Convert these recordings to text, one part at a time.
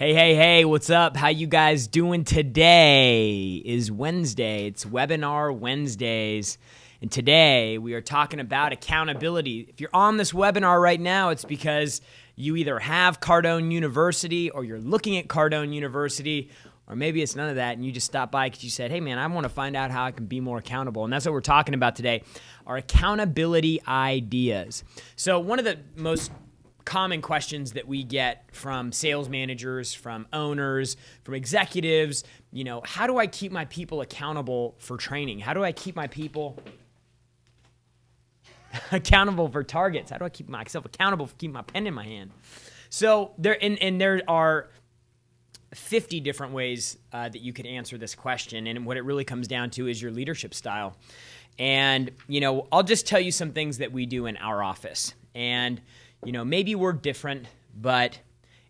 Hey, what's up? How you guys doing? Today is Wednesday. It's Webinar Wednesdays. And today we are talking about accountability. If you're on this webinar right now, it's because you either have Cardone University or you're looking at Cardone University, or maybe it's none of that and you just stopped by because you said, hey man, I want to find out how I can be more accountable. And that's what we're talking about today, are accountability ideas. So one of the most common questions that we get from sales managers, from owners, from executives, how do I keep my people accountable for training? How do I keep my people accountable for targets? How do I keep myself accountable for keeping my pen in my hand? So there are 50 different ways that you could answer this question. And what it really comes down to is your leadership style. And, I'll just tell you some things that we do in our office. And maybe we're different, but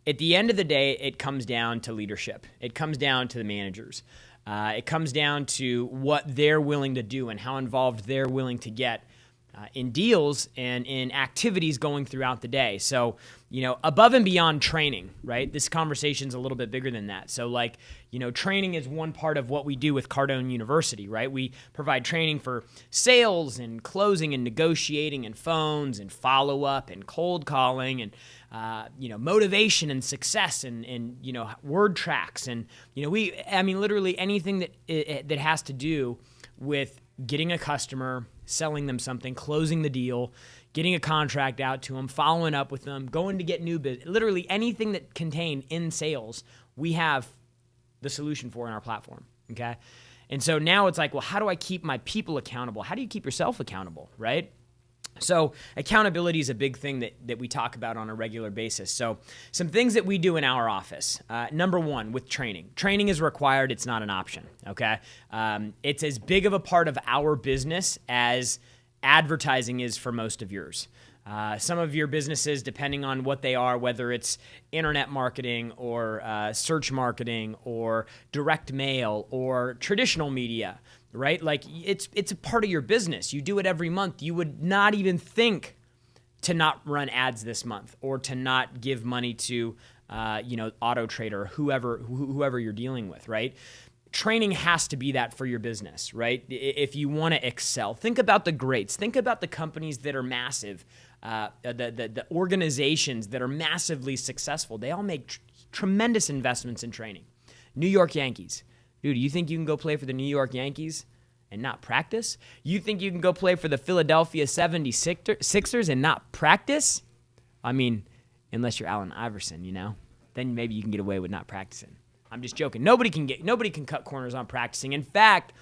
at the end of the day, it comes down to leadership. It comes down to the managers. It comes down to what they're willing to do and how involved they're willing to get in deals and in activities going throughout the day. So, above and beyond training, right? This conversation's a little bit bigger than that. So training is one part of what we do with Cardone University, right? We provide training for sales and closing and negotiating and phones and follow-up and cold calling and, motivation and success and word tracks. And, literally anything that has to do with getting a customer, selling them something, closing the deal, getting a contract out to them, following up with them, going to get new business, literally anything that contained in sales, we have the solution for in our platform, okay? And so now it's like, well, how do I keep my people accountable? How do you keep yourself accountable, right? So accountability is a big thing that we talk about on a regular basis. So some things that we do in our office. Number one, with training. Training is required. It's not an option, okay? It's as big of a part of our business as advertising is for most of yours. Some of your businesses, depending on what they are, whether it's internet marketing or search marketing or direct mail or traditional media, right? Like it's a part of your business. You do it every month. You would not even think to not run ads this month or to not give money to, Auto Trader, whoever you're dealing with, right? Training has to be that for your business, right? If you want to excel, think about the greats. Think about the companies that are massive, the organizations that are massively successful. They all make tremendous investments in training. New York Yankees. Dude, you think you can go play for the New York Yankees and not practice? You think you can go play for the Philadelphia 76ers and not practice? I mean, unless you're Allen Iverson, then maybe you can get away with not practicing. I'm just joking. Nobody can cut corners on practicing. In fact,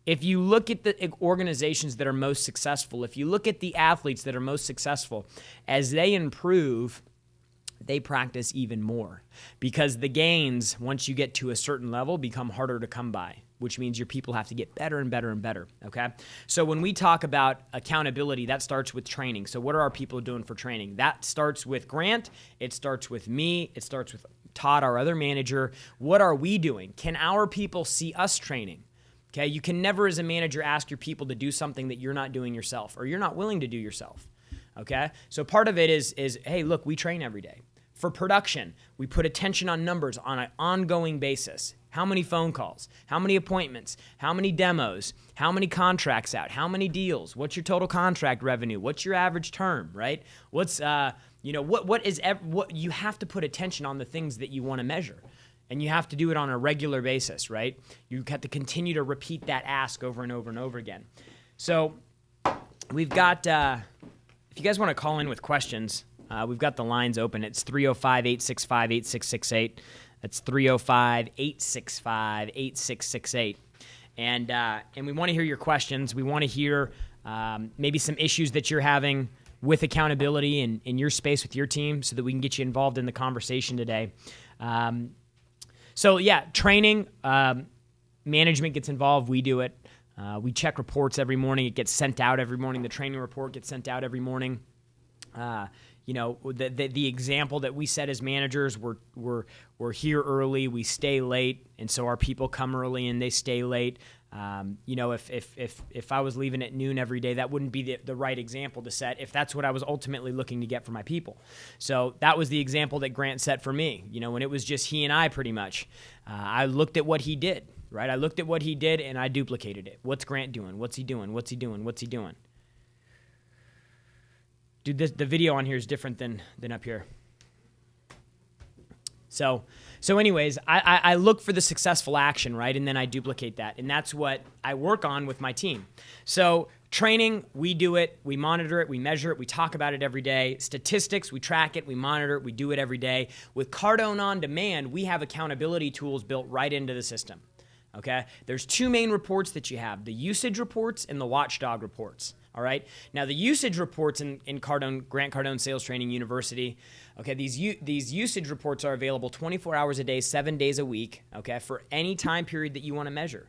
if you look at the organizations that are most successful, if you look at the athletes that are most successful, as they improve, they practice even more because the gains, once you get to a certain level, become harder to come by, which means your people have to get better and better and better, okay? So when we talk about accountability, that starts with training. So what are our people doing for training? That starts with Grant. It starts with me. It starts with Todd, our other manager. What are we doing? Can our people see us training? Okay, you can never as a manager ask your people to do something that you're not doing yourself or you're not willing to do yourself, okay? So part of it is hey, look, we train every day. For production, we put attention on numbers on an ongoing basis. How many phone calls? How many appointments? How many demos? How many contracts out? How many deals? What's your total contract revenue? What's your average term, right? What's, what you have to put attention on the things that you want to measure. And you have to do it on a regular basis, right? You have to continue to repeat that ask over and over and over again. So we've got, if you guys want to call in with questions, we've got the lines open. It's 305-865-8668. That's 305-865-8668. And we want to hear your questions. We want to hear maybe some issues that you're having with accountability in your space with your team so that we can get you involved in the conversation today. Training, management gets involved. We do it. We check reports every morning. It gets sent out every morning. The training report gets sent out every morning. The example that we set as managers, we're here early, we stay late, and so our people come early and they stay late. You know, if I was leaving at noon every day, that wouldn't be the right example to set if that's what I was ultimately looking to get for my people. So that was the example that Grant set for me. You know, when it was just he and I pretty much, I looked at what he did, right? I looked at what he did and I duplicated it. What's Grant doing? What's he doing? What's he doing? What's he doing? Dude, the video on here is different than up here. So anyways, I look for the successful action, right? And then I duplicate that. And that's what I work on with my team. So training, we do it, we monitor it, we measure it, we talk about it every day. Statistics, we track it, we monitor it, we do it every day. With Cardone On Demand, we have accountability tools built right into the system. Okay? There's two main reports that you have, the usage reports and the watchdog reports. All right. Now the usage reports in Grant Cardone Sales Training University. Okay, these usage reports are available 24 hours a day, 7 days a week. Okay, for any time period that you want to measure.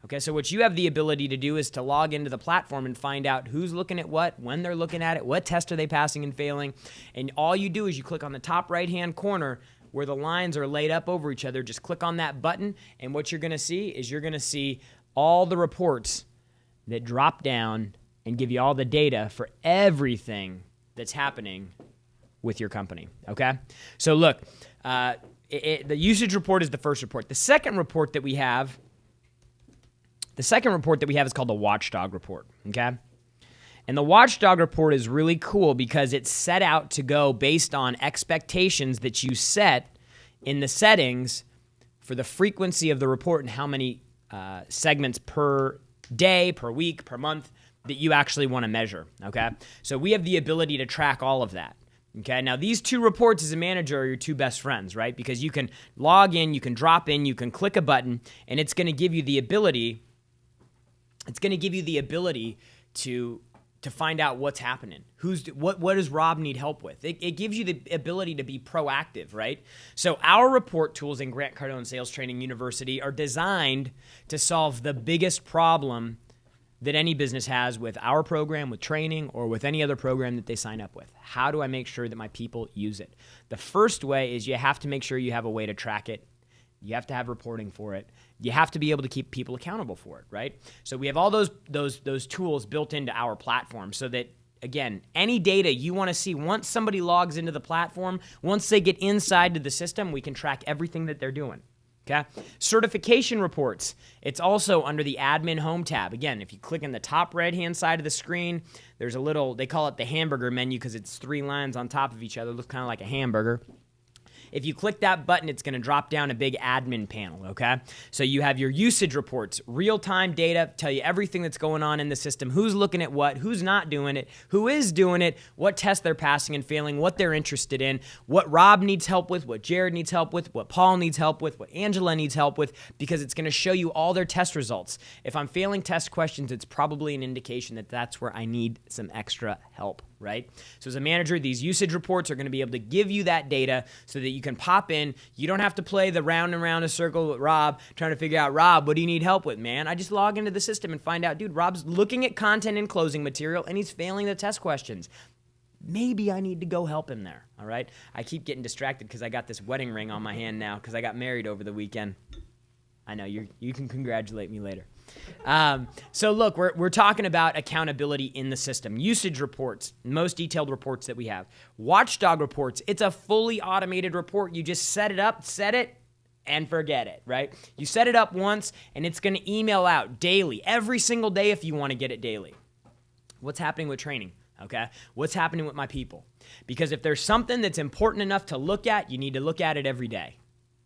Okay, so what you have the ability to do is to log into the platform and find out who's looking at what, when they're looking at it, what test are they passing and failing, and all you do is you click on the top right-hand corner where the lines are laid up over each other. Just click on that button, and what you're going to see is you're going to see all the reports that drop down and give you all the data for everything that's happening with your company, okay? So look, the usage report is the first report. The second report that we have is called the watchdog report, okay? And the watchdog report is really cool because it's set out to go based on expectations that you set in the settings for the frequency of the report and how many segments per day, per week, per month that you actually want to measure, okay? So we have the ability to track all of that, okay? Now, these two reports as a manager are your two best friends, right? Because you can log in, you can drop in, you can click a button, and it's going to give you the ability to find out what's happening. What does Rob need help with? It gives you the ability to be proactive, right? So our report tools in Grant Cardone Sales Training University are designed to solve the biggest problem that any business has with our program, with training, or with any other program that they sign up with. How do I make sure that my people use it? The first way is you have to make sure you have a way to track it. You have to have reporting for it. You have to be able to keep people accountable for it, right? So we have all those tools built into our platform so that, again, any data you want to see, once somebody logs into the platform, once they get inside to the system, we can track everything that they're doing. Okay. Certification reports. It's also under the admin home tab. Again, if you click in the top right-hand side of the screen, there's a little, they call it the hamburger menu because it's 3 lines on top of each other. It looks kind of like a hamburger. If you click that button, it's going to drop down a big admin panel, okay? So you have your usage reports, real-time data, tell you everything that's going on in the system, who's looking at what, who's not doing it, who is doing it, what tests they're passing and failing, what they're interested in, what Rob needs help with, what Jarrod needs help with, what Paul needs help with, what Angela needs help with, because it's going to show you all their test results. If I'm failing test questions, it's probably an indication that that's where I need some extra help, right? So as a manager, these usage reports are going to be able to give you that data so that you can pop in. You don't have to play the round and round a circle with Rob trying to figure out, Rob, what do you need help with, man? I just log into the system and find out, dude, Rob's looking at content and closing material and he's failing the test questions. Maybe I need to go help him there, all right? I keep getting distracted because I got this wedding ring on my hand now because I got married over the weekend. I know, you can congratulate me later. So look, we're talking about accountability in the system. Usage reports, most detailed reports that we have. Watchdog reports, it's a fully automated report. You just set it up, set it, and forget it, right? You set it up once, and it's going to email out daily, every single day if you want to get it daily. What's happening with training? Okay? What's happening with my people? Because if there's something that's important enough to look at, you need to look at it every day.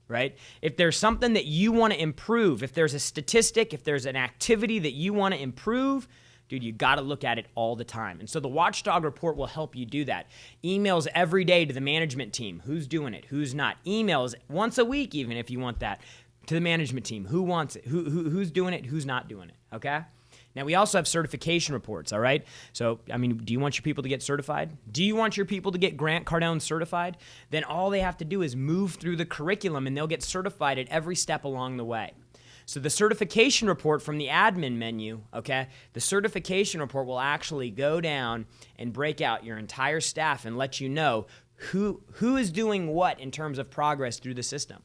Right? If there's something that you want to improve, if there's a statistic, if there's an activity that you want to improve, dude, you got to look at it all the time. And so the Watchdog report will help you do that. Emails every day to the management team. Who's doing it? Who's not? Emails once a week, even if you want that, to the management team. Who wants it? Who's doing it? Who's not doing it? Okay? Now, we also have certification reports, all right? So, I mean, do you want your people to get certified? Do you want your people to get Grant Cardone certified? Then all they have to do is move through the curriculum, and they'll get certified at every step along the way. So the certification report from the admin menu, okay, the certification report will actually go down and break out your entire staff and let you know who is doing what in terms of progress through the system.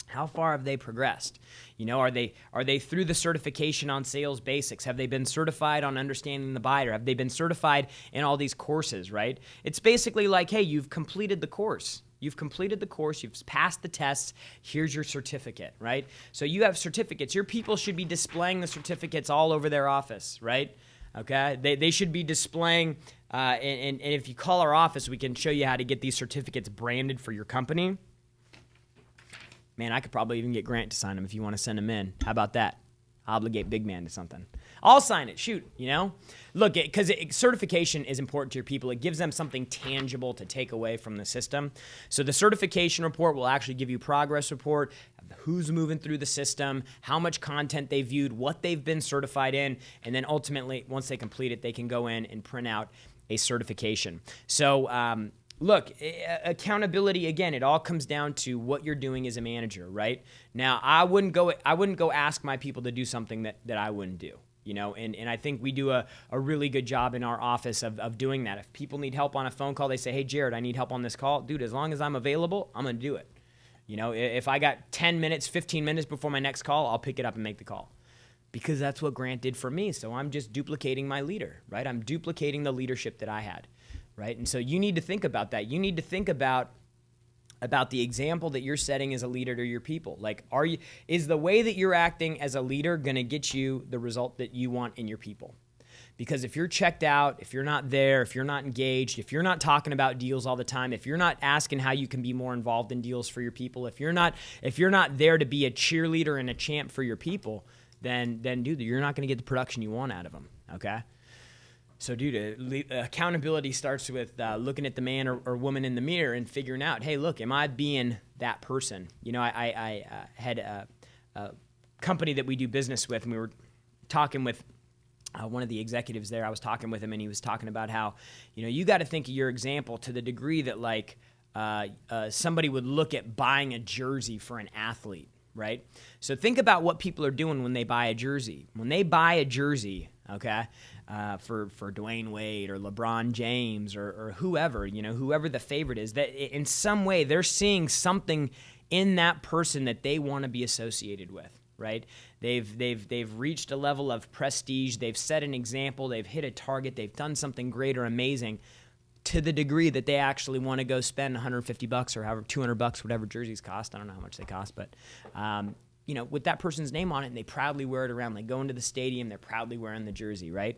How far have they progressed? You know, are they through the certification on sales basics? Have they been certified on understanding the buyer? Have they been certified in all these courses, right? It's basically like, hey, you've completed the course. You've completed the course. You've passed the tests. Here's your certificate, right? So you have certificates. Your people should be displaying the certificates all over their office, right? Okay? They should be displaying, and if you call our office, we can show you how to get these certificates branded for your company. Man, I could probably even get Grant to sign them if you want to send them in. How about that? Obligate big man to something. I'll sign it. Shoot, you know? Look, because certification is important to your people. It gives them something tangible to take away from the system. So the certification report will actually give you progress report, who's moving through the system, how much content they viewed, what they've been certified in, and then ultimately, once they complete it, they can go in and print out a certification. So, look, accountability, again, it all comes down to what you're doing as a manager, right? Now, I wouldn't go ask my people to do something that I wouldn't do, you know, and I think we do a really good job in our office of doing that. If people need help on a phone call, they say, hey, Jarrod, I need help on this call. Dude, as long as I'm available, I'm going to do it. You know, if I got 10 minutes, 15 minutes before my next call, I'll pick it up and make the call. Because that's what Grant did for me. So I'm just duplicating my leader, right? I'm duplicating the leadership that I had. Right? And so you need to think about that. You need to think about the example that you're setting as a leader to your people. Like, is the way that you're acting as a leader going to get you the result that you want in your people? Because if you're checked out, if you're not there, if you're not engaged, if you're not talking about deals all the time, if you're not asking how you can be more involved in deals for your people, if you're not there to be a cheerleader and a champ for your people, then dude, you're not going to get the production you want out of them. Okay? So, dude, accountability starts with looking at the man or woman in the mirror and figuring out, hey, look, am I being that person? You know, I had a company that we do business with, and we were talking with one of the executives there. I was talking with him, and he was talking about how, you know, you got to think of your example to the degree that, like, somebody would look at buying a jersey for an athlete, right? So think about what people are doing when they buy a jersey. When they buy a jersey, okay, for Dwayne Wade or LeBron James or whoever, you know, whoever the favorite is, that in some way they're seeing something in that person that they want to be associated with, right? They've reached a level of prestige. They've set an example. They've hit a target. They've done something great or amazing to the degree that they actually want to go spend $150 or however $200, whatever jerseys cost. I don't know how much they cost, but you know, with that person's name on it, and they proudly wear it around. They go into the stadium, they're proudly wearing the jersey, right?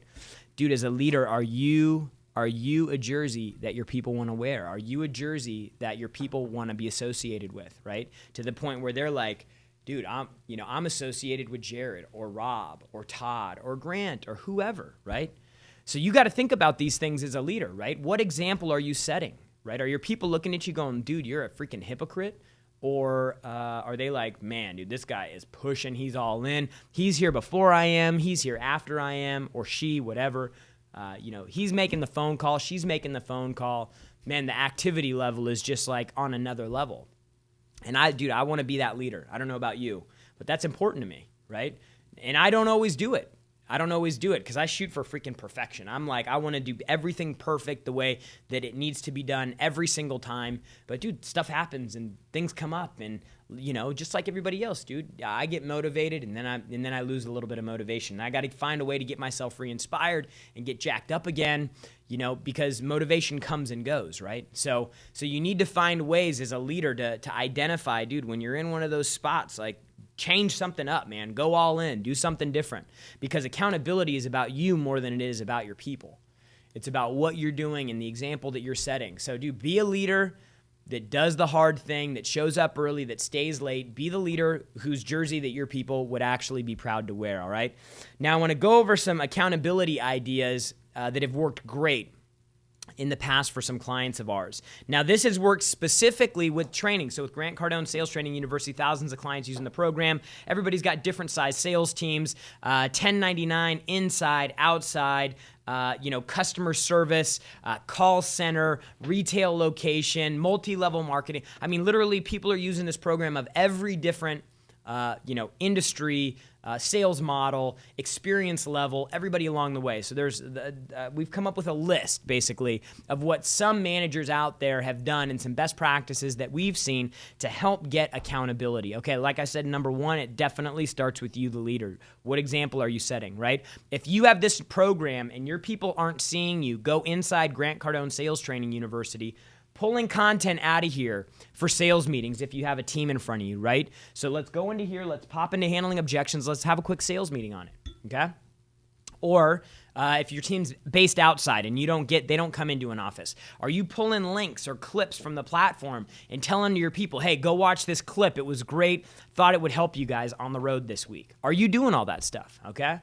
Dude, as a leader, are you a jersey that your people want to wear? Are you a jersey that your people want to be associated with, right? To the point where they're like, dude, I'm associated with Jarrod or Rob or Todd or Grant or whoever, right? So you got to think about these things as a leader, right? What example are you setting, right? Are your people looking at you going, dude, you're a freaking hypocrite? Or are they like, man, dude, this guy is pushing. He's all in. He's here before I am. He's here after I am, or she, whatever. You know, he's making the phone call. She's making the phone call. Man, the activity level is just like on another level. And I want to be that leader. I don't know about you, but that's important to me, right? And I don't always do it. Because I shoot for freaking perfection. I'm like, I want to do everything perfect the way that it needs to be done every single time. But, dude, stuff happens and things come up. And, you know, just like everybody else, dude, I get motivated and then I lose a little bit of motivation. I got to find a way to get myself re-inspired and get jacked up again, you know, because motivation comes and goes, right? So you need to find ways as a leader to identify, dude, when you're in one of those spots, like, change something up, man. Go all in. Do something different. Because accountability is about you more than it is about your people. It's about what you're doing and the example that you're setting. So, dude, be a leader that does the hard thing, that shows up early, that stays late. Be the leader whose jersey that your people would actually be proud to wear, all right? Now, I want to go over some accountability ideas that have worked great in the past for some clients of ours. Now, this has worked specifically with training. So with Grant Cardone Sales Training University, thousands of clients using the program. Everybody's got different size sales teams, 1099, inside, outside, customer service, call center, retail location, multi-level marketing. I mean, literally, people are using this program of every different industry, sales model, experience level, everybody along the way. So we've come up with a list, basically, of what some managers out there have done and some best practices that we've seen to help get accountability. Okay, like I said, number one, it definitely starts with you, the leader. What example are you setting, right? If you have this program and your people aren't seeing you, go inside Grant Cardone Sales Training University, pulling content out of here for sales meetings if you have a team in front of you, right? So let's go into here. Let's pop into handling objections. Let's have a quick sales meeting on it, okay? Or if your team's based outside and they don't come into an office, are you pulling links or clips from the platform and telling your people, hey, go watch this clip. It was great. Thought it would help you guys on the road this week. Are you doing all that stuff, okay?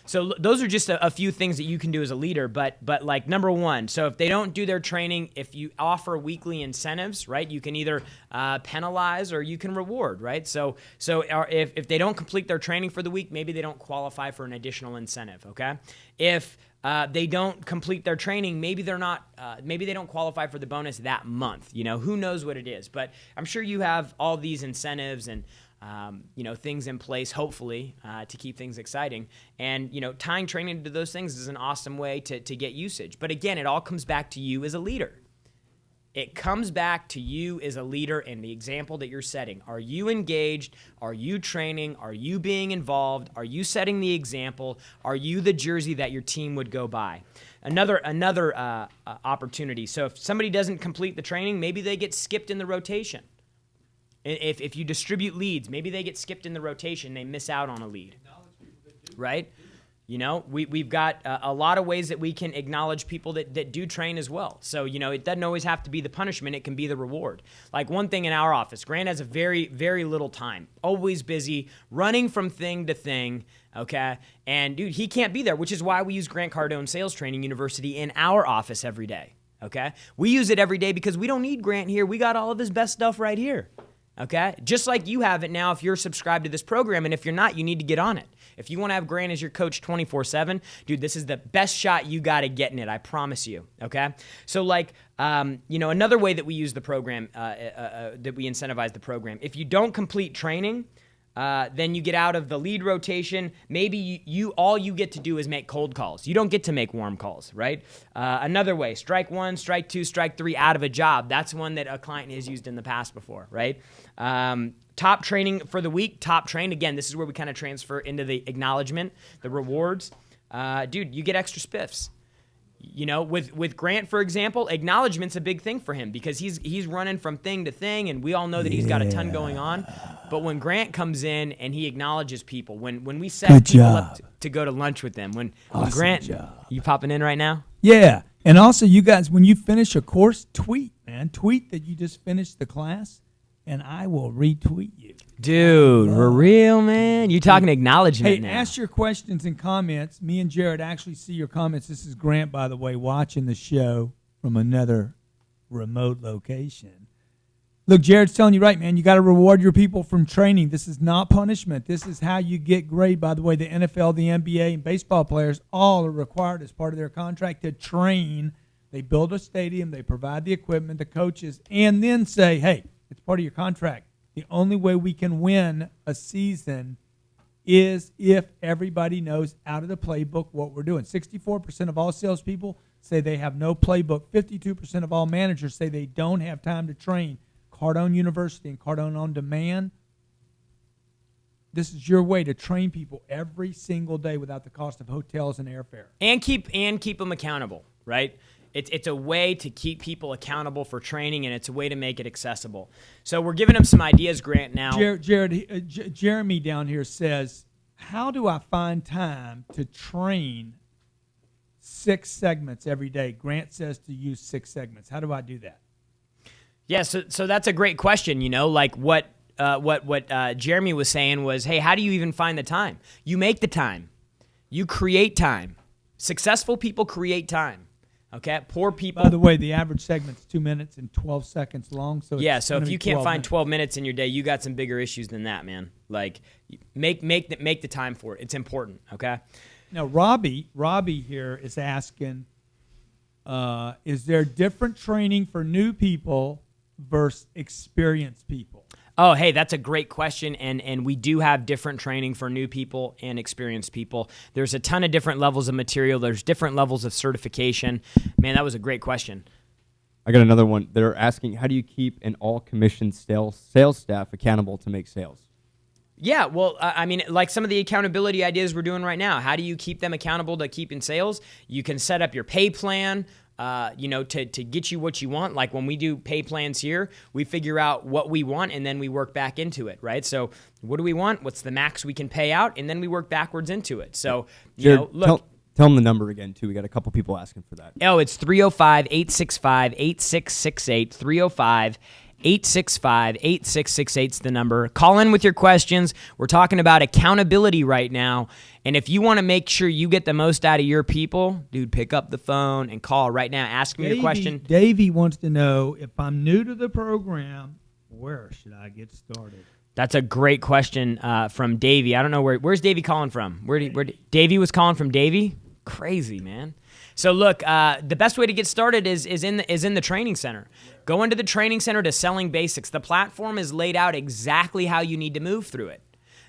So those are just a few things that you can do as a leader, but like number one, so if they don't do their training, if you offer weekly incentives, right, you can either penalize or you can reward, right? So if they don't complete their training for the week, maybe they don't qualify for an additional incentive, okay? If they don't complete their training, maybe they don't qualify for the bonus that month. Who knows what it is, but I'm sure you have all these incentives and things in place, hopefully, to keep things exciting. And, tying training to those things is an awesome way to get usage. But again, it all comes back to you as a leader. It comes back to you as a leader and the example that you're setting. Are you engaged? Are you training? Are you being involved? Are you setting the example? Are you the jersey that your team would go buy? Another opportunity. So if somebody doesn't complete the training, maybe they get skipped in the rotation. If you distribute leads, maybe they get skipped in the rotation. They miss out on a lead, right? We've got a lot of ways that we can acknowledge people that do train as well. So, it doesn't always have to be the punishment. It can be the reward. Like one thing in our office, Grant has a very, very little time, always busy, running from thing to thing, okay? And, dude, he can't be there, which is why we use Grant Cardone Sales Training University in our office every day, okay? We use it every day because we don't need Grant here. We got all of his best stuff right here. Okay? Just like you have it now if you're subscribed to this program, and if you're not, you need to get on it. If you want to have Grant as your coach 24/7, dude, this is the best shot you got at getting it, I promise you, okay? So another way that we use the program, that we incentivize the program, if you don't complete training, then you get out of the lead rotation. Maybe all you get to do is make cold calls. You don't get to make warm calls, right? Another way, strike one, strike two, strike three out of a job. That's one that a client has used in the past before, right? Top training for the week, top trained. Again, this is where we kind of transfer into the acknowledgement, the rewards. Dude, you get extra spiffs. With Grant, for example, acknowledgement's a big thing for him because he's running from thing to thing, and we all know that he's got a ton going on. But when Grant comes in and he acknowledges people, when we set people up to go to lunch with them, when Grant, job. You popping in right now? Yeah, and also you guys, when you finish a course, tweet that you just finished the class, and I will retweet you. Dude, for real, man. You talking acknowledgement now. Hey, ask your questions and comments. Me and Jarrod actually see your comments. This is Grant, by the way, watching the show from another remote location. Look, Jarrod's telling you right, man. You got to reward your people from training. This is not punishment. This is how you get great. By the way, the NFL, the NBA, and baseball players all are required as part of their contract to train. They build a stadium. They provide the equipment, the coaches, and then say, hey, it's part of your contract. The only way we can win a season is if everybody knows out of the playbook what we're doing. 64% of all salespeople say they have no playbook. 52% of all managers say they don't have time to train. Cardone University and Cardone On Demand, this is your way to train people every single day without the cost of hotels and airfare. And keep them accountable, right? It's a way to keep people accountable for training, and it's a way to make it accessible. So we're giving them some ideas, Grant, now. Jeremy down here says, how do I find time to train 6 segments every day? Grant says to use 6 segments. How do I do that? Yeah, so that's a great question. Like what Jeremy was saying was, hey, how do you even find the time? You make the time. You create time. Successful people create time. Okay, poor people. By the way, the average segment's 2 minutes and 12 seconds long. So if you can't find 12 minutes in your day, you got some bigger issues than that, man. Like, make the time for it. It's important. Okay. Now, Robbie here is asking, is there different training for new people versus experienced people? Oh, hey, that's a great question, and we do have different training for new people and experienced people. There's a ton of different levels of material. There's different levels of certification. Man, that was a great question. I got another one. They're asking, how do you keep an all-commissioned sales staff accountable to make sales? Yeah, well, I mean, like some of the accountability ideas we're doing right now. How do you keep them accountable to keep in sales? You can set up your pay plan, to get you what you want. Like when we do pay plans here, we figure out what we want and then we work back into it, right? So what do we want? What's the max we can pay out? And then we work backwards into it. So, Jarrod, look. Tell them the number again, too. We got a couple people asking for that. Oh, it's 305-865-8668, 305-865-8668 is the number. Call in with your questions. We're talking about accountability right now. And if you want to make sure you get the most out of your people, dude, pick up the phone and call right now. Ask me your question. Davey wants to know, if I'm new to the program, where should I get started? That's a great question from Davey. I don't know where's Davey calling from? Where Davey was calling from? Davey? Crazy, man. So look, the best way to get started is in the training center. Go into the training center to Selling Basics. The platform is laid out exactly how you need to move through it.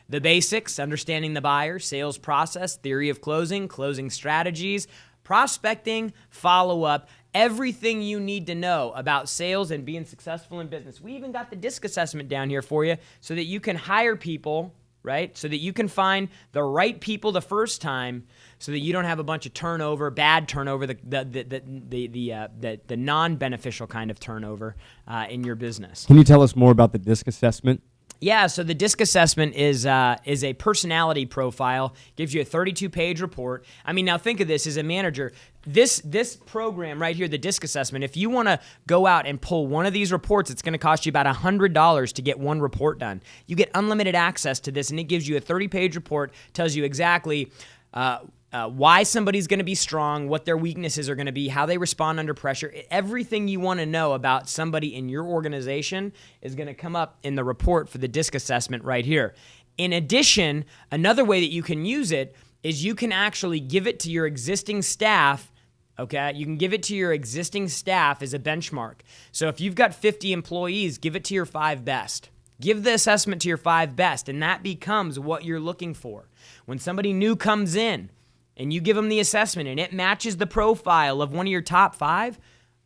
The basics, understanding the buyer, sales process, theory of closing, closing strategies, prospecting, follow-up, everything you need to know about sales and being successful in business. We even got the DISC assessment down here for you so that you can hire people, right? So that you can find the right people the first time, so that you don't have a bunch of turnover, bad turnover, the non-beneficial kind of turnover in your business. Can you tell us more about the DISC assessment? Yeah, so the DISC assessment is a personality profile. Gives you a 32-page report. I mean, now think of this as a manager. This program right here, the DISC assessment, if you want to go out and pull one of these reports, it's going to cost you about $100 to get one report done. You get unlimited access to this, and it gives you a 30-page report, tells you exactly why somebody's going to be strong, what their weaknesses are going to be, how they respond under pressure. Everything you want to know about somebody in your organization is going to come up in the report for the DISC assessment right here. In addition, another way that you can use it is you can actually give it to your existing staff. Okay, you can give it to your existing staff as a benchmark. So if you've got 50 employees, give it to your 5 best. Give the assessment to your 5 best, and that becomes what you're looking for. When somebody new comes in, and you give them the assessment and it matches the profile of one of your top 5,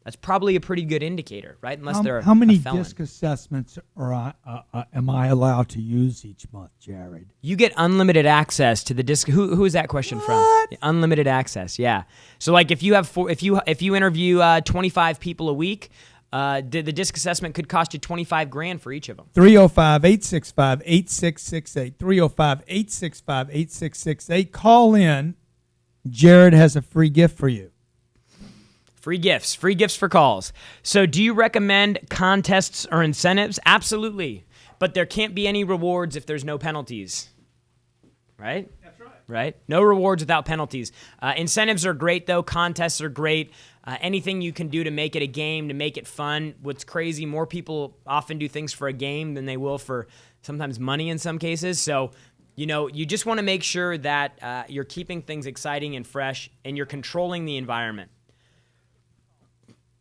that's probably a pretty good indicator, right? Unless they're how many a felon. DISC assessments am I allowed to use each month, Jarrod? You get unlimited access to the DISC. Who is that question from? Unlimited access, yeah. So like if you have if you interview 25 people a week, the DISC assessment could cost you $25,000 for each of them. 305-865-8668. 305-865-8668. Call in. Jarrod has a free gift for you. Free gifts for calls. So do you recommend contests or incentives? Absolutely. But there can't be any rewards if there's no penalties. Right? That's right. Right? No rewards without penalties. Incentives are great, though. Contests are great. Anything you can do to make it a game, to make it fun. What's crazy, more people often do things for a game than they will for sometimes money in some cases. So, you just want to make sure that you're keeping things exciting and fresh, and you're controlling the environment.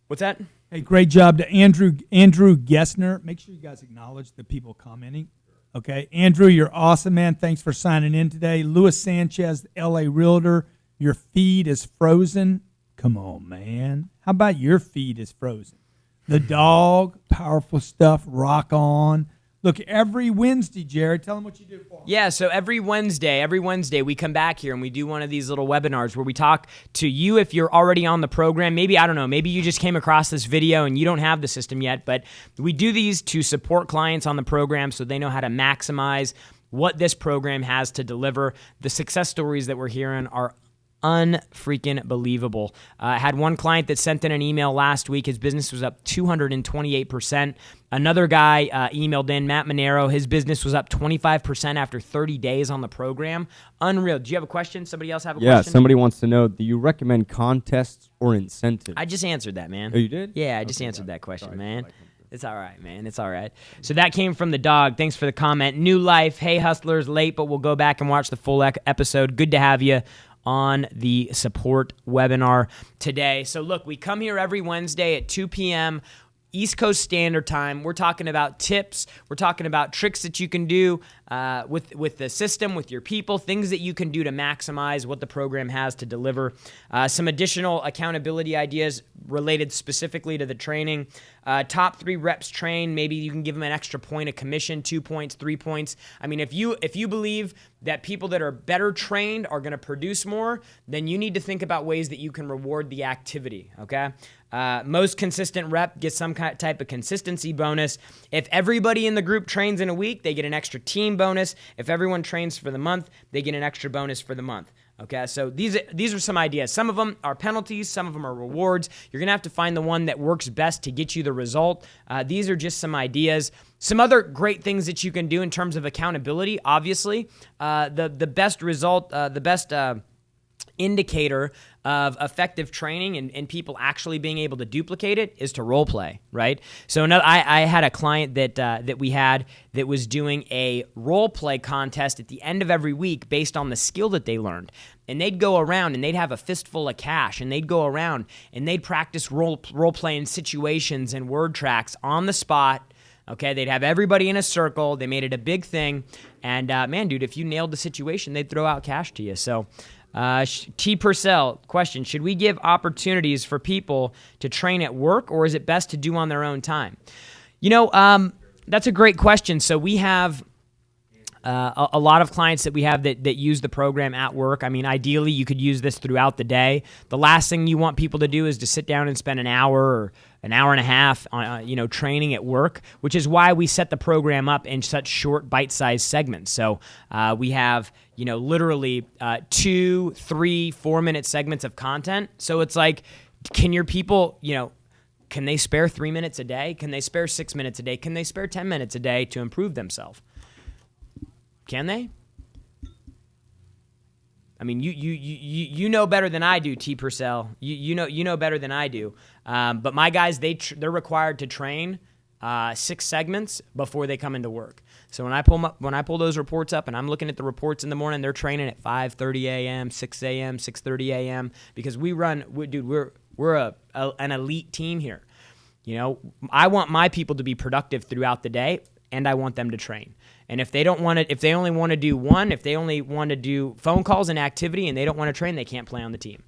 What's that? Hey, great job to Andrew Gessner. Make sure you guys acknowledge the people commenting. Okay, Andrew, you're awesome, man. Thanks for signing in today. Luis Sanchez, LA Realtor, your feed is frozen. Come on, man. How about your feed is frozen? The dog, powerful stuff, rock on. Look, every Wednesday, Jarrod, tell them what you do for them. Yeah, so every Wednesday we come back here and we do one of these little webinars where we talk to you if you're already on the program. Maybe, I don't know, maybe you just came across this video and you don't have the system yet, but we do these to support clients on the program so they know how to maximize what this program has to deliver. The success stories that we're hearing are unfreaking believable. I had one client that sent in an email last week. His business was up 228%. Another guy emailed in, Matt Monero. His business was up 25% after 30 days on the program. Unreal. Do you have a question? Somebody else have a question? Yeah, somebody wants to know, do you recommend contests or incentives? I just answered that, man. Oh, you did? Yeah, I just answered that question, man. It's all right, man. It's all right. So that came from the dog. Thanks for the comment. New Life. Hey, Hustlers, late, but we'll go back and watch the full episode. Good to have you on the support webinar today. So look, we come here every Wednesday at 2 p.m. East Coast Standard Time. We're talking about tips. We're talking about tricks that you can do with the system, with your people, things that you can do to maximize what the program has to deliver. Some additional accountability ideas related specifically to the training. Top 3 reps train. Maybe you can give them an extra point of commission, 2 points, 3 points. I mean, if you believe that people that are better trained are going to produce more, then you need to think about ways that you can reward the activity, okay? Most consistent rep gets some type of consistency bonus. If everybody in the group trains in a week, they get an extra team bonus. If everyone trains for the month, they get an extra bonus for the month. Okay, so these are some ideas. Some of them are penalties. Some of them are rewards. You're going to have to find the one that works best to get you the result. These are just some ideas. Some other great things that you can do in terms of accountability, obviously. The best result, the best indicator of effective training and people actually being able to duplicate it is to role play, right? So I had a client that we had that was doing a role play contest at the end of every week based on the skill that they learned. And they'd go around and they'd have a fistful of cash and they'd go around and they'd practice role playing situations and word tracks on the spot. Okay, they'd have everybody in a circle. They made it a big thing. And man, dude, if you nailed the situation, they'd throw out cash to you. So T. Purcell, question, should we give opportunities for people to train at work or is it best to do on their own time? That's a great question. So we have a lot of clients that we have that use the program at work. I mean, ideally, you could use this throughout the day. The last thing you want people to do is to sit down and spend an hour or an hour and a half on, training at work, which is why we set the program up in such short, bite-sized segments. So we have, literally 2, 3, 4-minute segments of content. So it's like, can your people, can they spare 3 minutes a day? Can they spare 6 minutes a day? Can they spare 10 minutes a day to improve themselves? Can they? I mean, you know better than I do, T. Purcell. You know better than I do. But my guys, they're required to train 6 segments before they come into work. So when I pull those reports up and I'm looking at the reports in the morning, they're training at 5:30 a.m., 6 a.m., 6:30 a.m. because we're an elite team here. I want my people to be productive throughout the day, and I want them to train. And if they only want to do one, if they only want to do phone calls and activity and they don't want to train, they can't play on the team.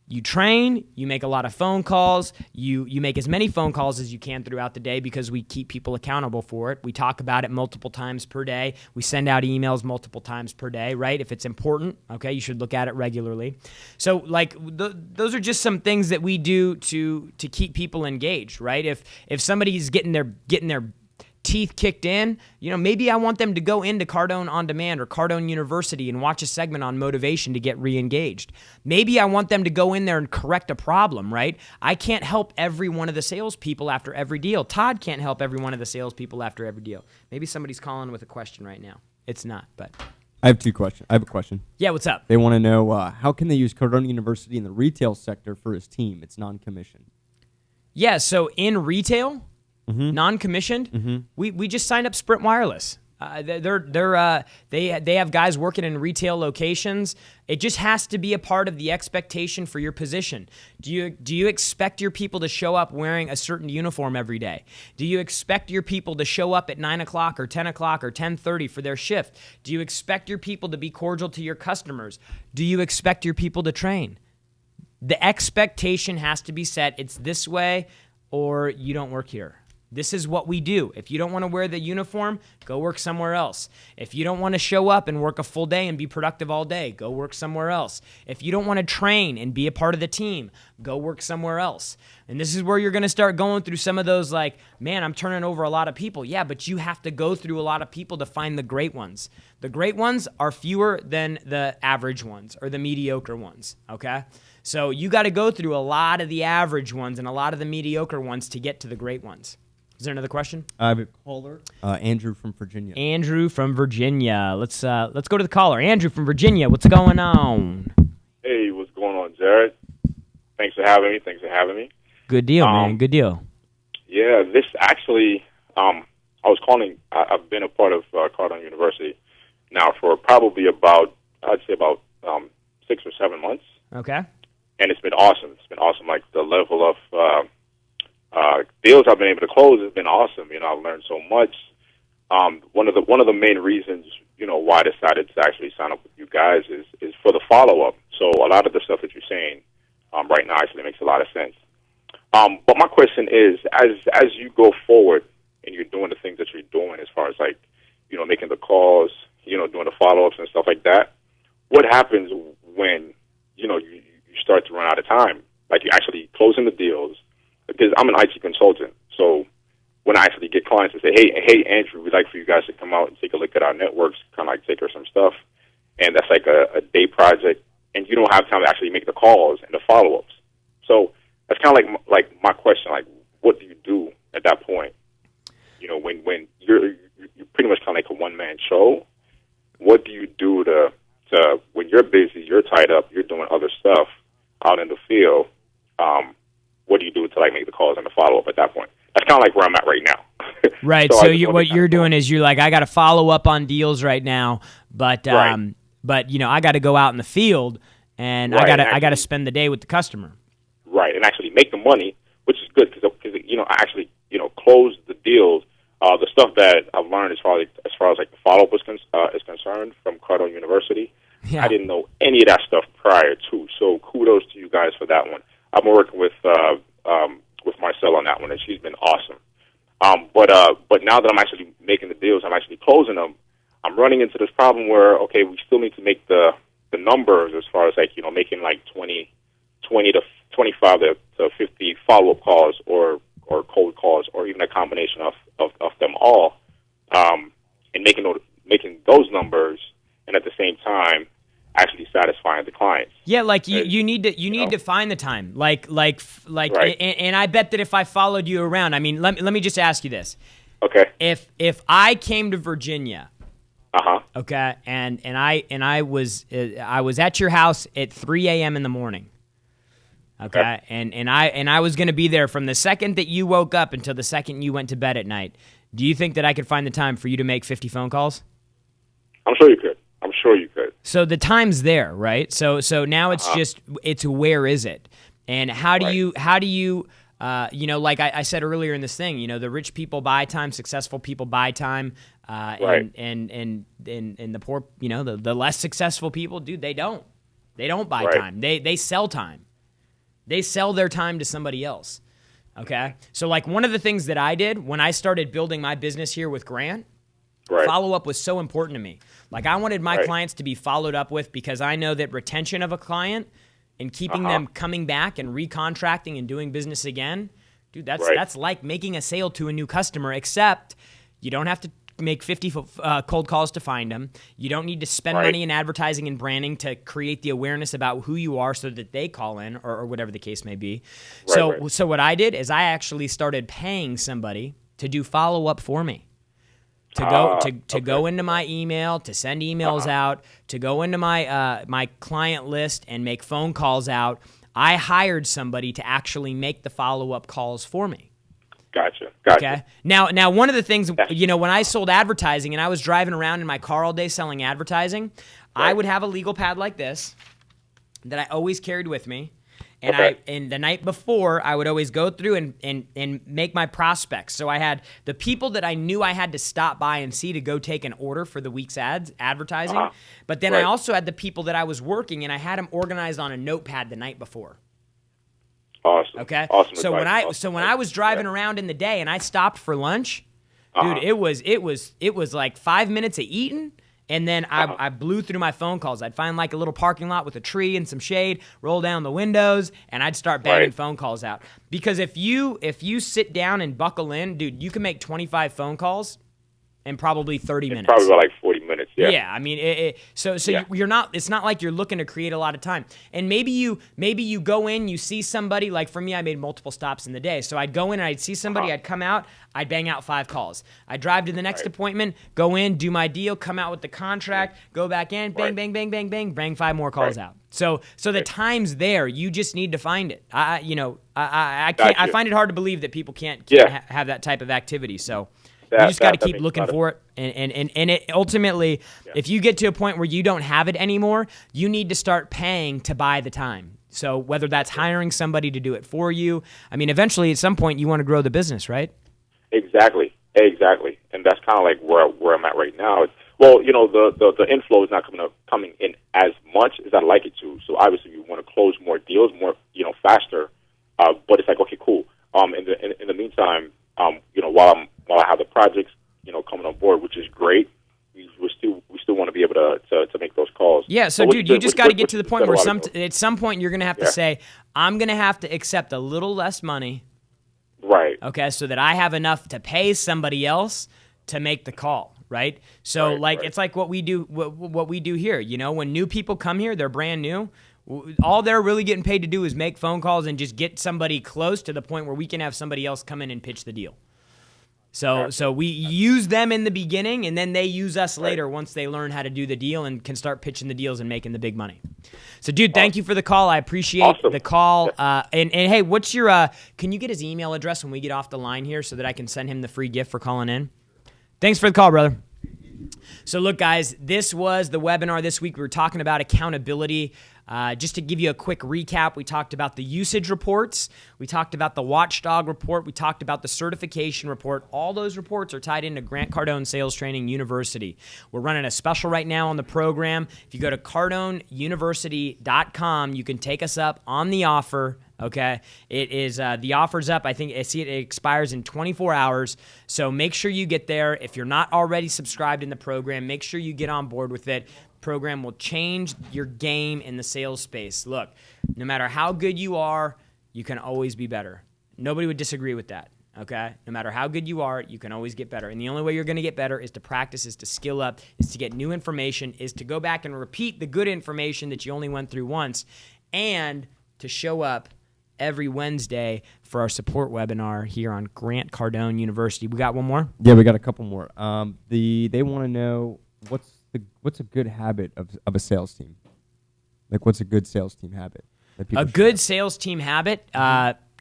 You train, you make a lot of phone calls, you make as many phone calls as you can throughout the day because we keep people accountable for it. We talk about it multiple times per day. We send out emails multiple times per day, right? If it's important, okay, you should look at it regularly. So those are just some things that we do to keep people engaged, right? If somebody's getting their teeth kicked in, maybe I want them to go into Cardone On Demand or Cardone University and watch a segment on motivation to get re-engaged. Maybe I want them to go in there and correct a problem, right? I can't help every one of the salespeople after every deal. Todd can't help every one of the salespeople after every deal. Maybe somebody's calling with a question right now. It's not, but I have 2 questions. I have a question. Yeah, what's up? They want to know how can they use Cardone University in the retail sector for his team? It's non-commissioned. Yeah, so in retail, non-commissioned, we just signed up Sprint Wireless. They have guys working in retail locations. It just has to be a part of the expectation for your position. Do you expect your people to show up wearing a certain uniform every day? Do you expect your people to show up at 9 o'clock or 10 o'clock or 10:30 for their shift? Do you expect your people to be cordial to your customers? Do you expect your people to train? The expectation has to be set. It's this way or you don't work here. This is what we do. If you don't want to wear the uniform, go work somewhere else. If you don't want to show up and work a full day and be productive all day, go work somewhere else. If you don't want to train and be a part of the team, go work somewhere else. And this is where you're going to start going through some of those like, man, I'm turning over a lot of people. Yeah, but you have to go through a lot of people to find the great ones. The great ones are fewer than the average ones or the mediocre ones, okay? So you got to go through a lot of the average ones and a lot of the mediocre ones to get to the great ones. Is there another question? I have a caller, Andrew from Virginia. Andrew from Virginia. Let's go to the caller. Andrew from Virginia. What's going on? Hey, what's going on, Jarrod? Thanks for having me. Good deal, man. Good deal. Yeah, this actually, I was calling. I've been a part of Cardone University now for probably about 6 or 7 months. Okay. And it's been awesome. Like the level of deals I've been able to close has been awesome. I've learned so much. One of the main reasons, why I decided to actually sign up with you guys is for the follow-up. So a lot of the stuff that you're saying right now actually makes a lot of sense. But my question is, as you go forward and you're doing the things that you're doing as far as like, making the calls, doing the follow-ups and stuff like that, what happens when, you start to run out of time? Like you're actually closing the deals, because I'm an IT consultant. So when I actually get clients and say, hey, Andrew, we'd like for you guys to come out and take a look at our networks, kind of like take her some stuff, and that's like a day project, and you don't have time to actually make the calls and the follow-ups. So that's kind of like my question, like what do you do at that point? When you're pretty much kind of like a one-man show, what do you do to when you're busy, you're tied up, you're doing other stuff out in the field, what do you do to like make the calls and the follow-up at that point? That's kind of like where I'm at right now. Right. So what you're doing is you're like, I got to follow up on deals right now, but Right. but I got to go out in the field and Right, I got to spend the day with the customer. Right, and actually make the money, which is good because I actually close the deals. The stuff that I've learned as far as like the follow-up is concerned from Cardone University, Yeah. I didn't know any of that stuff prior to. So kudos to you guys for that one. I've been working with Marcel on that one, and she's been awesome. But now that I'm actually making the deals, I'm actually closing them. I'm running into this problem where we still need to make the numbers as far as like making like 20 to 25 to 50 follow-up calls or cold calls, or even a combination of them all, and making those numbers, and at the same time actually satisfying the clients. Yeah, like you need to find the time. Like Right. and I bet that if I followed you around, I mean, let me just ask you this. Okay. If I came to Virginia, Okay. and I was at your house at 3 a.m. in the morning. Okay. And I was going to be there from the second that you woke up until the second you went to bed at night. Do you think that I could find the time for you to make 50 phone calls? I'm sure you could. So the time's there, right? So now it's where is it? And how do you like I said earlier in this thing, the rich people buy time, successful people buy time, Right. and the poor, the less successful people, dude, they don't buy Right. time. They sell time. They sell their time to somebody else. Okay? So like one of the things that I did when I started building my business here with Grant, Right. follow-up was so important to me. Like I wanted my Right. clients to be followed up with, because I know that retention of a client and keeping them coming back and recontracting and doing business again, dude, Right. that's like making a sale to a new customer, except you don't have to make 50 cold calls to find them. You don't need to spend Right. money in advertising and branding to create the awareness about who you are so that they call in, or whatever the case may be. Right. So what I did is I actually started paying somebody to do follow-up for me. To go into my email, to send emails out, to go into my my client list and make phone calls out. I hired somebody to actually make the follow-up calls for me. Gotcha. Okay. Now, one of the things, when I sold advertising and I was driving around in my car all day selling advertising, I Right. would have a legal pad like this that I always carried with me. And Okay. and the night before, I would always go through and make my prospects. So I had the people that I knew I had to stop by and see to go take an order for the week's advertising. But then I Right. also had the people that I was working, and I had them organized on a notepad the night before. Awesome. Okay. Awesome. So advice. when I was driving around in the day and I stopped for lunch, dude, it was like 5 minutes of eating, and then I blew through my phone calls. I'd find like a little parking lot with a tree and some shade, roll down the windows, and I'd start banging Right. phone calls out. Because if you sit down and buckle in, dude, you can make 25 phone calls in probably 30 minutes. Probably about like 40 minutes. Yeah. Yeah, I mean, so Yeah. you're not. It's not like you're looking to create a lot of time. And maybe you go in, you see somebody. Like for me, I made multiple stops in the day, so I'd go in and I'd see somebody. I'd come out, I'd bang out 5 calls. I'd drive to the next Right. appointment, go in, do my deal, come out with the contract, go back in, bang, Right. bang, bang, bang, bang, bang 5 more calls Right. out. So the Right. time's there. You just need to find it. I can't. Gotcha. I find it hard to believe that people can't Yeah. have that type of activity. So. You That- just got to that keep makes a looking lot of- for it, and it ultimately, if you get to a point where you don't have it anymore, you need to start paying to buy the time. So whether that's hiring somebody to do it for you, I mean, eventually at some point you want to grow the business, right? Exactly. And that's kind of like where I'm at right now. Well, the inflow is not coming in as much as I'd like it to. So obviously we want to close more deals, more, faster. But it's like, okay, cool. In the meantime, while I have the projects, coming on board, which is great, we still want to be able to make those calls. Yeah. So dude, you just got to get to the point where at some point you're going to have to say, I'm going to have to accept a little less money. Right. Okay. So that I have enough to pay somebody else to make the call. Right. So it's like what we do, what we do here, when new people come here, they're brand new. All they're really getting paid to do is make phone calls and just get somebody close to the point where we can have somebody else come in and pitch the deal. So we use them in the beginning, and then they use us later once they learn how to do the deal and can start pitching the deals and making the big money. So, dude, thank you for the call. I appreciate the call. And hey, what's your can you get his email address when we get off the line here so that I can send him the free gift for calling in? Thanks for the call, brother. So look, guys, this was the webinar this week. We were talking about accountability. Just to give you a quick recap, we talked about the usage reports. We talked about the watchdog report. We talked about the certification report. All those reports are tied into Grant Cardone Sales Training University. We're running a special right now on the program. If you go to cardoneuniversity.com, you can take us up on the offer. Okay, it is the offer's up. I think I see it expires in 24 hours. So make sure you get there. If you're not already subscribed in the program, make sure you get on board with it. Program will change your game in the sales space. Look, no matter how good you are, you can always be better. Nobody would disagree with that. Okay, no matter how good you are, you can always get better. And the only way you're going to get better is to practice, is to skill up, is to get new information, is to go back and repeat the good information that you only went through once, and to show up every Wednesday for our support webinar here on Grant Cardone University. We got one more? Yeah, we got a couple more. They want to know what's a good habit of a sales team? Like, what's a good sales team habit? A good sales team habit,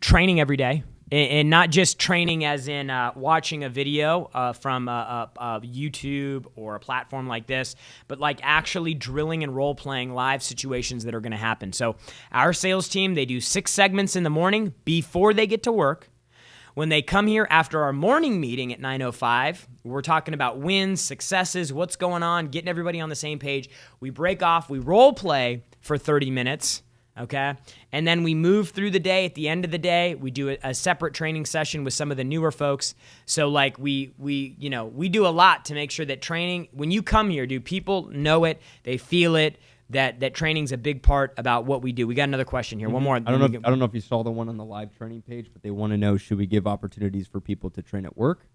training every day. And not just training as in watching a video from YouTube or a platform like this, but like actually drilling and role-playing live situations that are going to happen. So our sales team, they do 6 segments in the morning before they get to work. When they come here after our morning meeting at 9:05, we're talking about wins, successes, what's going on, getting everybody on the same page. We break off, we role-play for 30 minutes. Okay. And then we move through the day. At the end of the day, we do a separate training session with some of the newer folks. So like we do a lot to make sure that training, when you come here, do people know it? They feel it, that training's a big part about what we do. We got another question here. One more. I don't know if you saw the one on the live training page, but they want to know, should we give opportunities for people to train at work?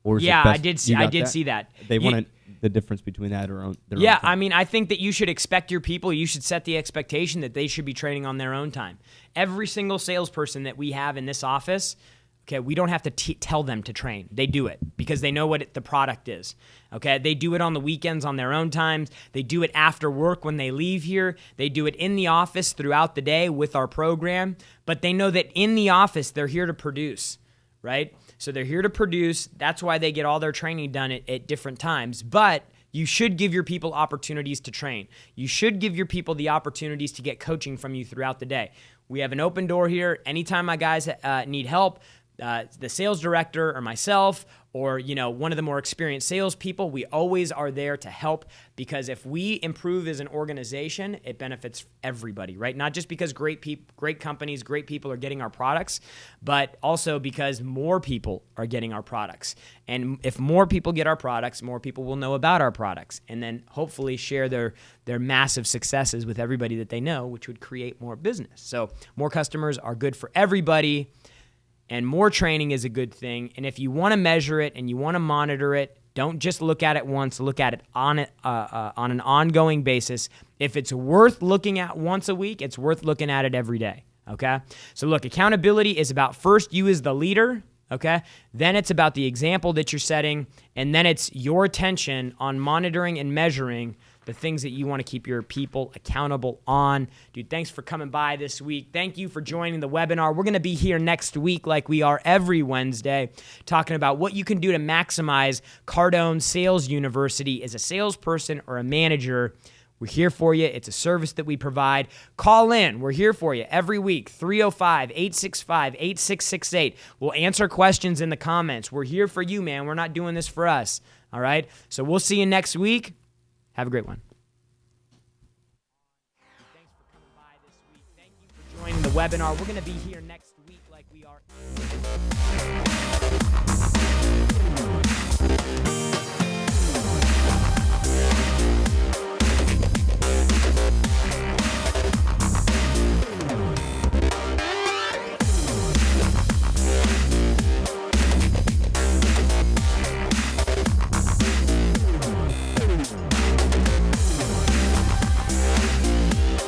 Or I did see that. They want the difference between that or their own time. I mean, I think that you should expect your people, you should set the expectation that they should be training on their own time. Every single salesperson that we have in this office, okay, we don't have to tell them to train. They do it because they know what the product is. Okay, they do it on the weekends on their own times. They do it after work when they leave here. They do it in the office throughout the day with our program. But they know that in the office, they're here to produce, right? So they're here to produce. That's why they get all their training done at different times. But you should give your people opportunities to train. You should give your people the opportunities to get coaching from you throughout the day. We have an open door here. Anytime my guys need help, the sales director or myself or one of the more experienced salespeople, we always are there to help, because if we improve as an organization, it benefits everybody, right? Not just because great companies, great people are getting our products, but also because more people are getting our products. And if more people get our products, more people will know about our products, and then hopefully share their massive successes with everybody that they know, which would create more business. So more customers are good for everybody. And more training is a good thing. And if you want to measure it and you want to monitor it, don't just look at it once. Look at it on an ongoing basis. If it's worth looking at once a week, it's worth looking at it every day. Okay? So look, accountability is about first you as the leader. Okay? Then it's about the example that you're setting. And then it's your attention on monitoring and measuring the things that you want to keep your people accountable on. Dude, thanks for coming by this week. Thank you for joining the webinar. We're going to be here next week like we are every Wednesday, talking about what you can do to maximize Cardone Sales University as a salesperson or a manager We're here for you. It's a service that we provide. Call in. We're here for you every week, 305-865-8668. We'll answer questions in the comments. We're here for you, man. We're not doing this for us. All right? So we'll see you next week. Have a great one. Thanks for coming by this week. Thank you for joining the webinar. We're going to be here next week like we are.